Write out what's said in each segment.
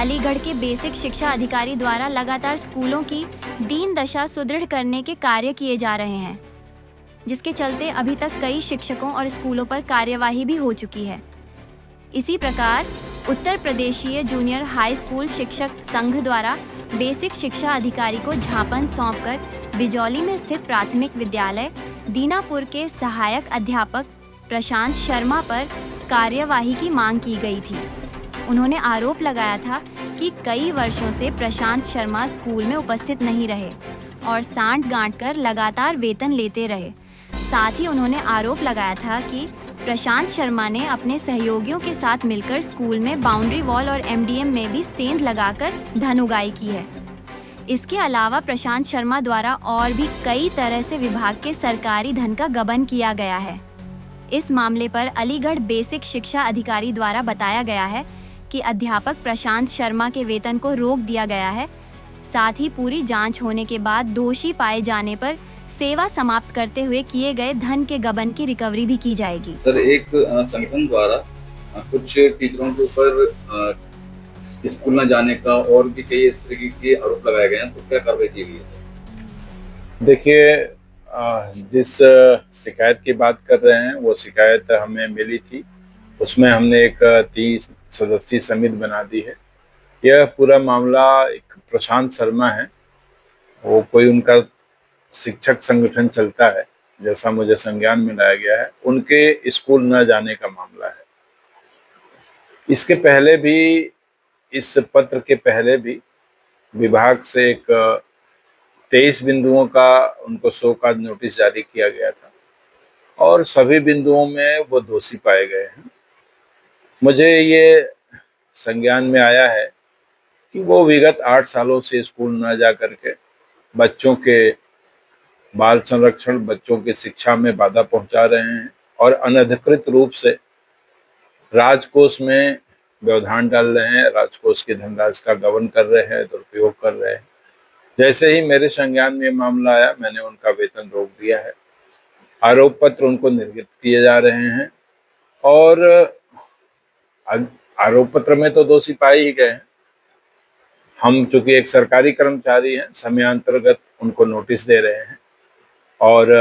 अलीगढ़ के बेसिक शिक्षा अधिकारी द्वारा लगातार स्कूलों की दीन दशा सुदृढ़ करने के कार्य किए जा रहे हैं, जिसके चलते अभी तक कई शिक्षकों और स्कूलों पर कार्यवाही भी हो चुकी है। इसी प्रकार उत्तर प्रदेशीय जूनियर हाई स्कूल शिक्षक संघ द्वारा बेसिक शिक्षा अधिकारी को ज्ञापन सौंपकर बिजौली में स्थित प्राथमिक विद्यालय दीनापुर के सहायक अध्यापक प्रशांत शर्मा पर कार्यवाही की मांग की गई थी। उन्होंने आरोप लगाया था कि कई वर्षों से प्रशांत शर्मा स्कूल में उपस्थित नहीं रहे और सांठ-गांठ कर लगातार वेतन लेते रहे। साथ ही उन्होंने आरोप लगाया था कि प्रशांत शर्मा ने अपने सहयोगियों के साथ मिलकर स्कूल में बाउंड्री वॉल और एमडीएम में भी सेंध लगाकर धन उगाही की है। इसके अलावा प्रशांत शर्मा द्वारा और भी कई तरह से विभाग के सरकारी धन का गबन किया गया है। इस मामले पर अलीगढ़ बेसिक शिक्षा अधिकारी द्वारा बताया गया है कि अध्यापक प्रशांत शर्मा के वेतन को रोक दिया गया है। साथ ही पूरी जांच होने के बाद दोषी पाए जाने पर सेवा समाप्त करते हुए किए गए धन के गबन की रिकवरी भी की जाएगी। सर, एक संगठन द्वारा कुछ टीचरों के ऊपर स्कूल न जाने का और भी कई इस तरीके के आरोप लगाए गए हैं, तो क्या कार्रवाई की गई है? देखिए, जिस शिकायत की बात कर रहे हैं वो शिकायत हमें मिली थी। उसमें हमने एक 30 सदस्यीय समिति बना दी है। यह पूरा मामला एक प्रशांत शर्मा है, वो कोई उनका शिक्षक संगठन चलता है, जैसा मुझे संज्ञान में लाया गया है, उनके स्कूल न जाने का मामला है। इसके पहले भी, इस पत्र के पहले भी विभाग से एक 23 बिंदुओं का उनको शो कॉज नोटिस जारी किया गया था और सभी बिंदुओं में वो दोषी पाए गए हैं। मुझे ये संज्ञान में आया है कि वो विगत 8 सालों से स्कूल न जा करके बच्चों के बाल संरक्षण, बच्चों की शिक्षा में बाधा पहुंचा रहे हैं और अनधिकृत रूप से राजकोष में व्यवधान डाल रहे हैं, राजकोष की धनराशि का गबन कर रहे हैं, दुरुपयोग कर रहे हैं। जैसे ही मेरे संज्ञान में मामला आया, मैंने उनका वेतन रोक दिया है। आरोप पत्र उनको निर्गत किए जा रहे हैं और आरोप पत्र में तो दोषी पाए ही गए हैं। हम चूंकि एक सरकारी कर्मचारी हैं, समयांतर्गत उनको नोटिस दे रहे हैं और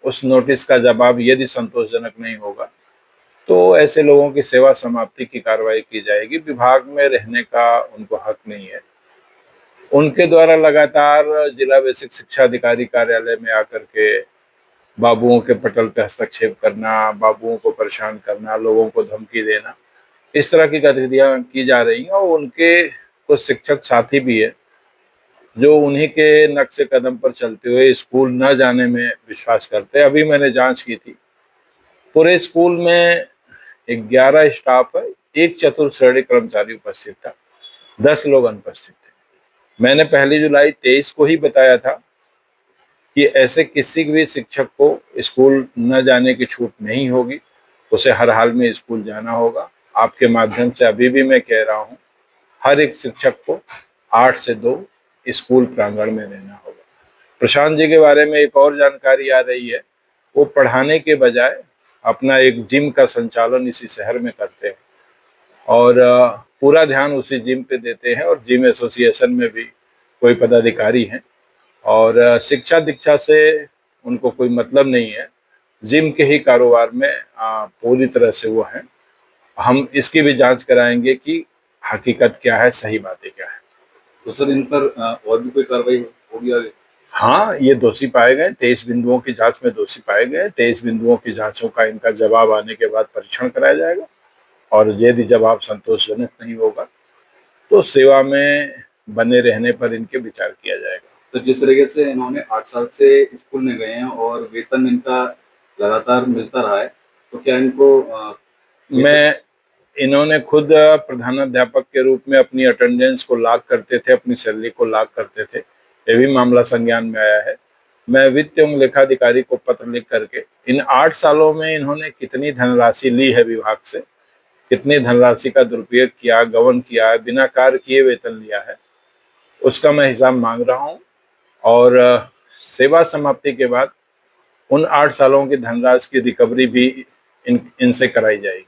उस नोटिस का जवाब यदि संतोषजनक नहीं होगा तो ऐसे लोगों की सेवा समाप्ति की कार्रवाई की जाएगी। विभाग में रहने का उनको हक नहीं है। उनके द्वारा लगातार जिला बेसिक शिक्षा अधिकारी कार्यालय में आकर के बाबुओं के पटल पे हस्तक्षेप करना, बाबुओं को परेशान करना, लोगों को धमकी देना, इस तरह की गतिविधियां की जा रही हैं और उनके कुछ शिक्षक साथी भी है जो उन्हीं के नक्शे कदम पर चलते हुए स्कूल न जाने में विश्वास करते हैं। अभी मैंने जांच की थी, पूरे स्कूल में 11 स्टाफ है, एक चतुर्थ श्रेणी कर्मचारी उपस्थित था, 10 लोग अनुपस्थित थे। मैंने 1 जुलाई 23 को ही बताया था कि ऐसे किसी भी शिक्षक को स्कूल न जाने की छूट नहीं होगी, उसे हर हाल में स्कूल जाना होगा। आपके माध्यम से अभी भी मैं कह रहा हूँ, हर एक शिक्षक को 8 से 2 स्कूल प्रांगण में रहना होगा। प्रशांत जी के बारे में एक और जानकारी आ रही है, वो पढ़ाने के बजाय अपना एक जिम का संचालन इसी शहर में करते हैं और पूरा ध्यान उसी जिम पे देते हैं और जिम एसोसिएशन में भी कोई पदाधिकारी हैं और शिक्षा दीक्षा से उनको कोई मतलब नहीं है। जिम के ही कारोबार में पूरी तरह से वो हैं। हम इसकी भी जांच कराएंगे कि हकीकत क्या है, सही बातें क्या है। तो सर, इन पर और भी कोई कार्रवाई होगी आगे? हाँ, ये दोषी पाए गए। 23 बिंदुओं की जांच में दोषी पाए गए। 23 बिंदुओं की जांचों का इनका जवाब आने के बाद परीक्षण कराया जाएगा और यदि जवाब संतोषजनक नहीं होगा तो सेवा में बने रहने पर इनके विचार किया जाएगा। तो जिस तरीके से इन्होंने 8 साल से स्कूल में गए हैं और वेतन इनका लगातार मिलता रहा है, तो क्या इनको इन्होंने खुद प्रधानाध्यापक के रूप में अपनी अटेंडेंस को लॉक करते थे, अपनी सैलरी को लॉक करते थे। ये भी मामला संज्ञान में आया है। मैं वित्त एवं लेखाधिकारी को पत्र लिख करके इन 8 सालों में इन्होंने कितनी धनराशि ली है विभाग से, कितनी धनराशि का दुरुपयोग किया, गबन किया है, बिना कार्य किए वेतन लिया है, उसका मैं हिसाब मांग रहा हूँ और सेवा समाप्ति के बाद उन 8 सालों की धनराशि की रिकवरी भी इनसे कराई जाएगी।